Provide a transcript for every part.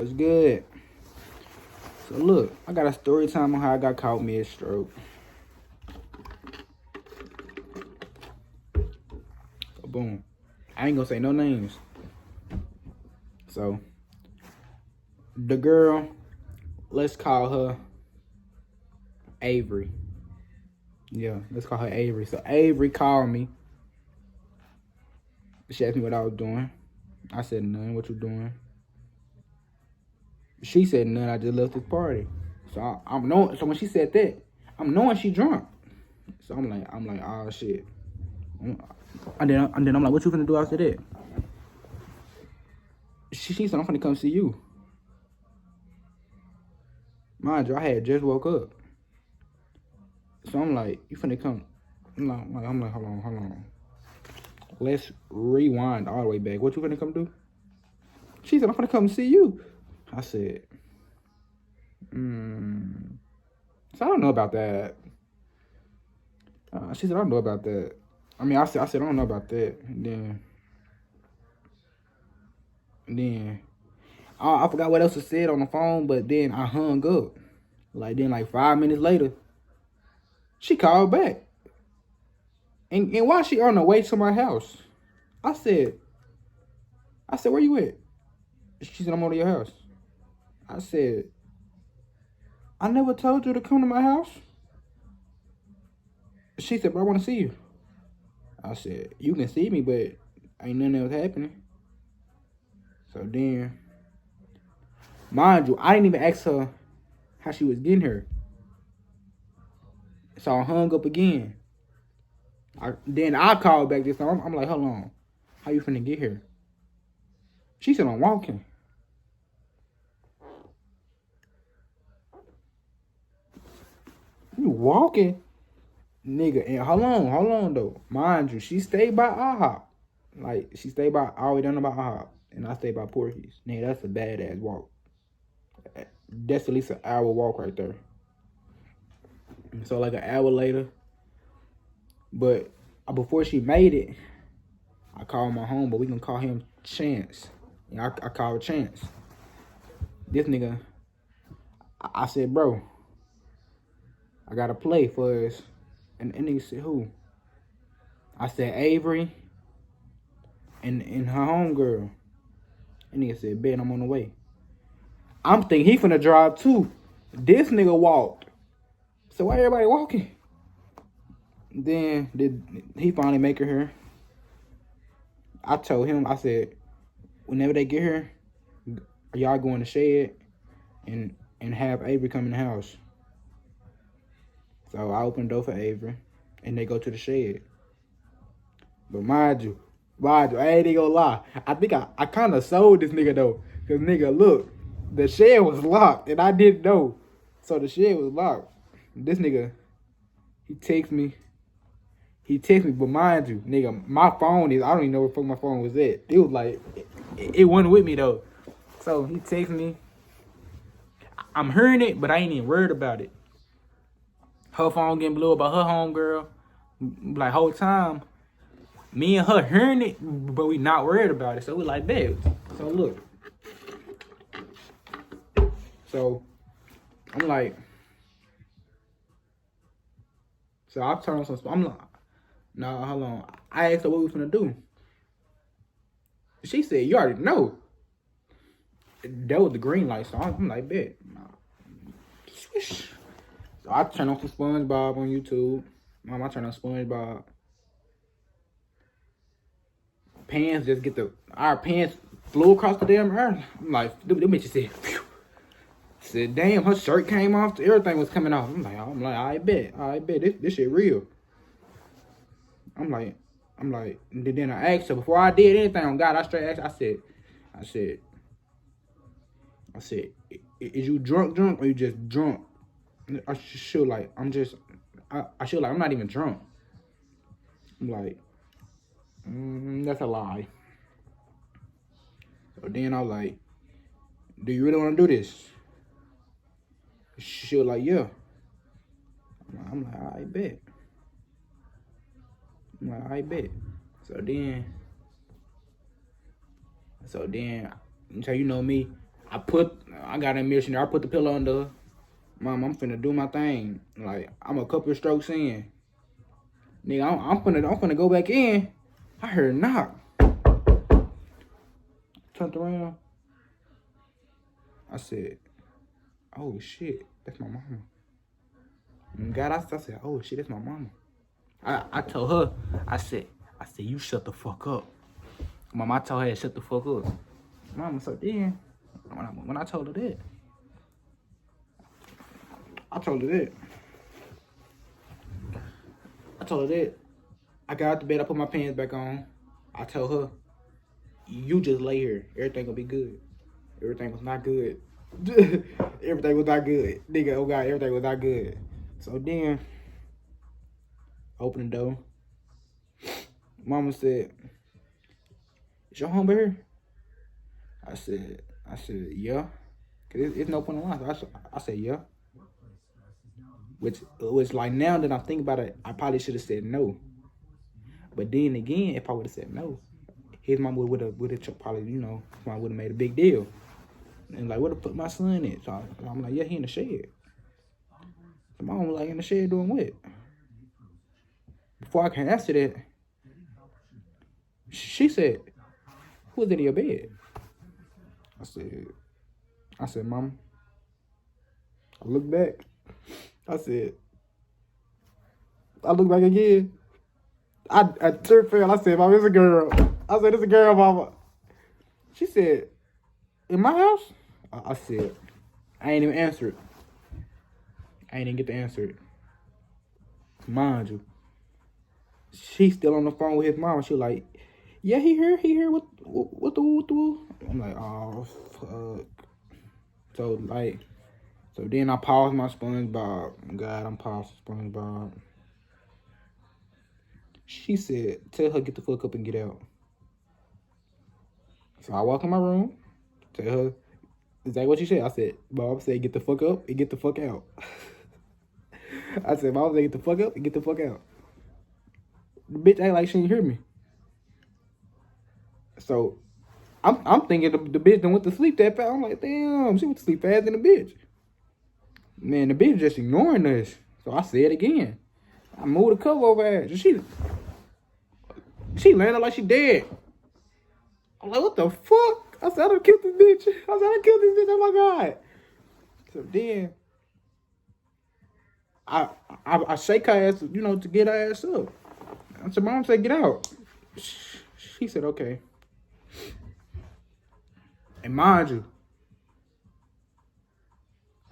What's good? So look, I got a story time on how I got caught mid-stroke. So boom. I ain't gonna say no names. So the girl, let's call her Avery. Yeah, let's call her Avery. So Avery called me. She asked me what I was doing. I said none. What you doing? She said none. I just left this party. So I'm knowing. So when she said that, I'm knowing she drunk. So I'm like, oh shit. And then I'm like, what you finna do after that? She said, I'm finna come see you. Mind you, I had just woke up. So I'm like, you finna come? I'm like, hold on. Let's rewind all the way back. What you finna come do? She said, I'm finna come see you. I said, So I don't know about that. She said, I don't know about that. I mean, I said, I don't know about that. And then I forgot what else was said on the phone, but then I hung up. Like 5 minutes later, she called back. And while she on the way to my house, I said, where you at? She said, I'm over to your house. I said, I never told you to come to my house. She said, but I want to see you. I said, you can see me, but ain't nothing else happening. So then, mind you, I didn't even ask her how she was getting here. So I hung up again. Then I called back this time. I'm like, hold on. How you finna get here? She said, I'm walking. You walking? Nigga, and hold on though. Mind you, she stayed by IHOP. Like, she stayed by all the way down by IHOP. And I stayed by Porky's. Nigga, that's a badass walk. That's at least an hour walk right there. So like an hour later. But before she made it, I called my home, but we can call him Chance. Yeah, I called Chance. This nigga, I said, bro, I got to play for us. And nigga said, who? I said, Avery and her homegirl. And nigga said, Ben, I'm on the way. I'm thinking he finna drive too. This nigga walked. So why everybody walking? Then he finally make her here. I told him, I said, whenever they get here, y'all go in the shed and have Avery come in the house. So I opened the door for Avery, and they go to the shed. But mind you, I ain't even gonna lie. I think I kind of sold this nigga though. Cause nigga, look, the shed was locked, and I didn't know. So the shed was locked. This nigga, he texts me, but mind you, nigga, my phone I don't even know where the fuck my phone was at. It was like, it wasn't with me though. So he texts me. I'm hearing it, but I ain't even worried about it. Her phone getting blew up by her homegirl. Like, whole time, me and her hearing it, but we not worried about it. So we like, babe. So look. So I'm like, so I turn on some, I'm like, nah, hold on. I asked her what we finna do. She said, you already know. That was the green light, so I'm like, bet. Nah. Swish. So I turn on some SpongeBob on YouTube. I turn on SpongeBob. Our pants flew across the damn earth. I'm like, them bitches said, phew. Said, damn, her shirt came off. Everything was coming off. I'm like, I bet. This shit real. I'm like, then I asked her, before I did anything on God, I straight asked, I said, is you drunk or you just drunk? I feel like, I'm not even drunk. I'm like, that's a lie. So then I was like, do you really want to do this? She was like, yeah. I'm like, I bet. So you know me, I got an mission there. I put the pillow under her. Mom, I'm finna do my thing. Like, I'm a couple of strokes in. Nigga, I'm finna go back in. I heard a knock. Turned around. I said, oh shit, that's my mama. And God, I said, oh shit, that's my mama. I told her, I said, you shut the fuck up. Mama, I told her to shut the fuck up. Mama, so then, when I told her that, I told her that. I got out the bed, I put my pants back on. I told her, you just lay here. Everything gonna be good. Everything was not good. Everything was not good. Nigga, oh God, everything was not good. So then, open the door. Mama said, is your home here? I said, yeah. Cause it's no point in lying. So I said, yeah. Which like now that I'm thinking about it, I probably should have said no. But then again, if I would have said no, his mom would have probably, you know, would have made a big deal. And like, where to put my son at? So I'm like, yeah, he in the shed. So my mom was like, in the shed doing what? Before I can answer that, she said, who's in your bed? I said, Mama. I look back. I look back again. I turned fail. I said, Mama, it's a girl. I said, it's a girl, Mama. She said, in my house? I said, I ain't even answer it. I ain't even get to answer it. Mind you, she's still on the phone with his mom. She like, yeah, he here. What the? I'm like, oh, fuck. So then I paused my SpongeBob. God, I'm paused SpongeBob. She said, tell her get the fuck up and get out. So I walk in my room, tell her, is that what you said? I said, Bob said, get the fuck up and get the fuck out. I said, Bob said, get the fuck up and get the fuck out. The bitch act like she didn't hear me. So I'm thinking the bitch done went to sleep that fast. I'm like, damn, she went to sleep faster than the bitch. Man, the bitch just ignoring us. So I said it again. I moved the cover over her. She landed like she dead. I'm like, what the fuck? I said, I done killed this bitch. Oh my God. So then I shake her ass, you know, to get her ass up. I said, Mom said, get out. She said, okay. And mind you,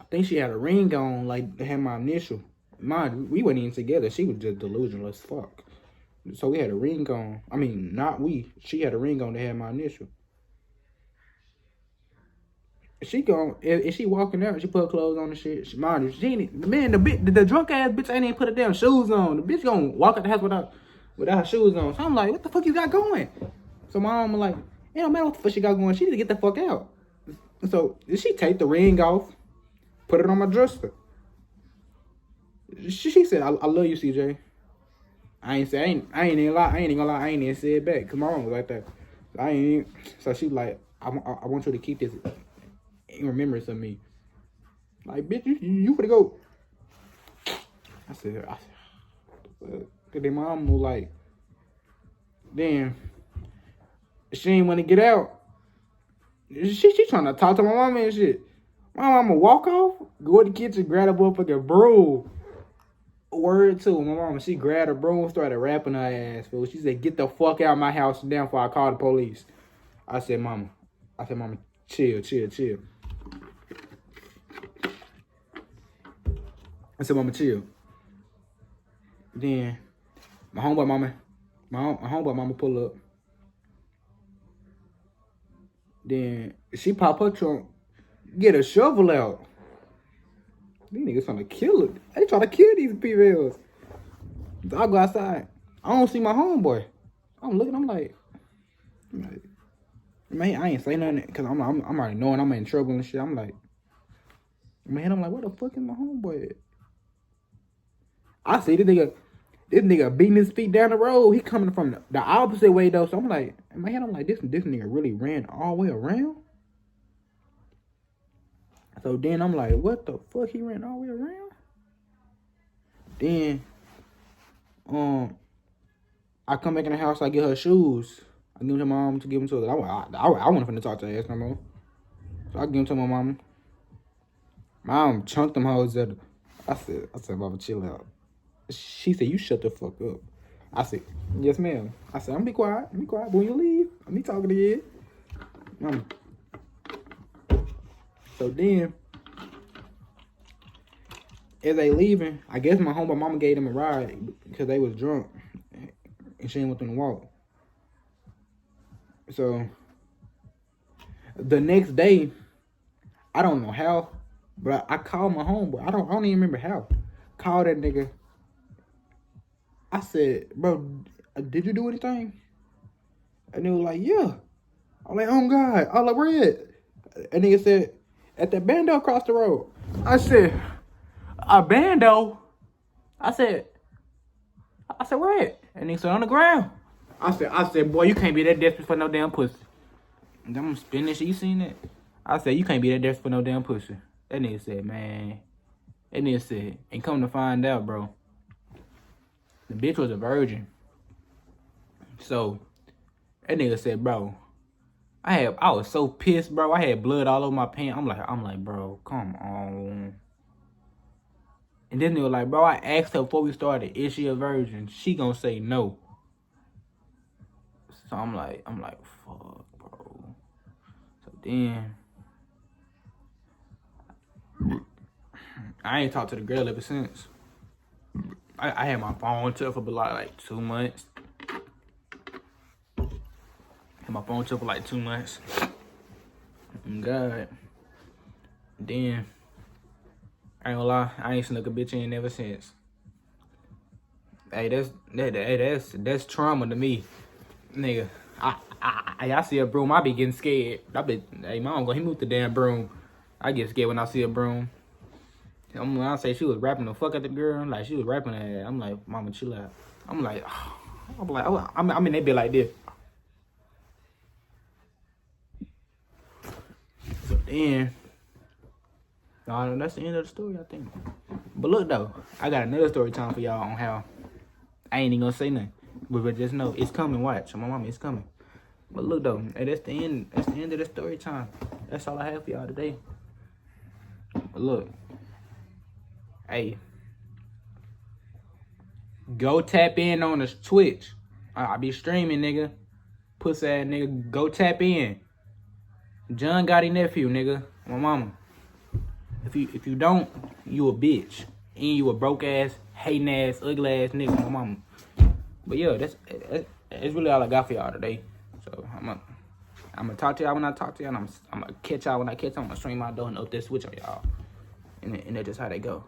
I think she had a ring on, like, that had my initial. Mind you, we weren't even together. She was just delusional as fuck. So we had a ring on. I mean, not we. She had a ring on that had my initial. If she walking out, she put clothes on and shit. Mind you, the drunk ass bitch ain't even put her damn shoes on. The bitch gonna walk out the house without her shoes on. So I'm like, what the fuck you got going? So my mom was like, it don't matter what the fuck she got going. She need to get the fuck out. So she take the ring off, put it on my dresser. She said, I love you, CJ. I ain't even gonna lie, I ain't even say it back, cause my mom was like that. So she like, I want you to keep this in remembrance of me. Like, bitch, you finna go. I said, cause then my mom was like, damn, she ain't wanna get out. She trying to talk to my mama and shit. My mama walk off, go to the kitchen, grab a motherfucking broom. Word to my mama, she grabbed her broom, started rapping her ass, fool. She said, get the fuck out of my house now before I call the police. I said, Mama, chill. I said, Mama, chill. Then my homeboy mama pull up. Then she pop her trunk, get a shovel out. These niggas trying to kill it. They trying to kill these females. So I go outside. I don't see my homeboy. I'm looking. I'm like, man, I ain't say nothing because I'm already knowing I'm in trouble and shit. I'm like, man, where the fuck is my homeboy at? I see this nigga beating his feet down the road. He coming from the opposite way though. So I'm like, in my head, this nigga really ran all the way around. So then I'm like, what the fuck? He ran all the way around? Then, I come back in the house, I get her shoes. I give them to my mom to give them to her. I wasn't finna talk to her ass no more. So I give them to my mom. Mom chunked them hoes at her. I said, Mama, chill out. She said, you shut the fuck up. I said, yes, ma'am. I said, I'm be quiet. But when you leave, I'm be talking to you. Mama. So then, as they leaving, I guess my mama gave them a ride because they was drunk. And she didn't want them to walk. So, the next day, I don't know how, but I called my homeboy. I don't even remember how. Called that nigga. I said, bro, did you do anything? And they was like, yeah. I'm like, oh God. I was like, where at? And nigga said, at that bando across the road. I said, a bando? I said, where at? And nigga said, on the ground. I said, boy, you can't be that desperate for no damn pussy. And I'm spinning that shit. You seen that? I said, you can't be that desperate for no damn pussy. That nigga said, man. That nigga said, and come to find out, bro, the bitch was a virgin. So, that nigga said, bro, I was so pissed, bro. I had blood all over my pants. I'm like, bro, come on. And this nigga like, bro, I asked her before we started, is she a virgin? She gonna say no. So I'm like, fuck, bro. So then, I ain't talked to the girl ever since. I had my phone to her for like 2 months. Had my phone to her for like 2 months. God. Then, I ain't gonna lie, I ain't snuck a bitch in ever since. Hey, that's trauma to me, nigga. I see a broom, I be getting scared. Hey, mom, he moved the damn broom. I get scared when I see a broom. When I say she was rapping the fuck at the girl, like she was rapping at, I'm like, mama, chill out. I'm like, I mean, they be like this. So then, that's the end of the story, I think. But look though, I got another story time for y'all on how I ain't even gonna say nothing, but just know it's coming. Watch, my mama, it's coming. But look though, hey, that's the end. That's the end of the story time. That's all I have for y'all today. But look, hey, go tap in on the Twitch. I be streaming, nigga. Pussy ass nigga, go tap in. John Gotti nephew, nigga. My mama. If you don't, you a bitch. And you a broke ass, hating ass, ugly ass nigga, my mama. But yeah, that's really all I got for y'all today. So I'm gonna talk to y'all when I talk to y'all, and I'm gonna catch y'all when I catch y'all. I'm gonna stream my door and up this switch on y'all. And that's just how they go.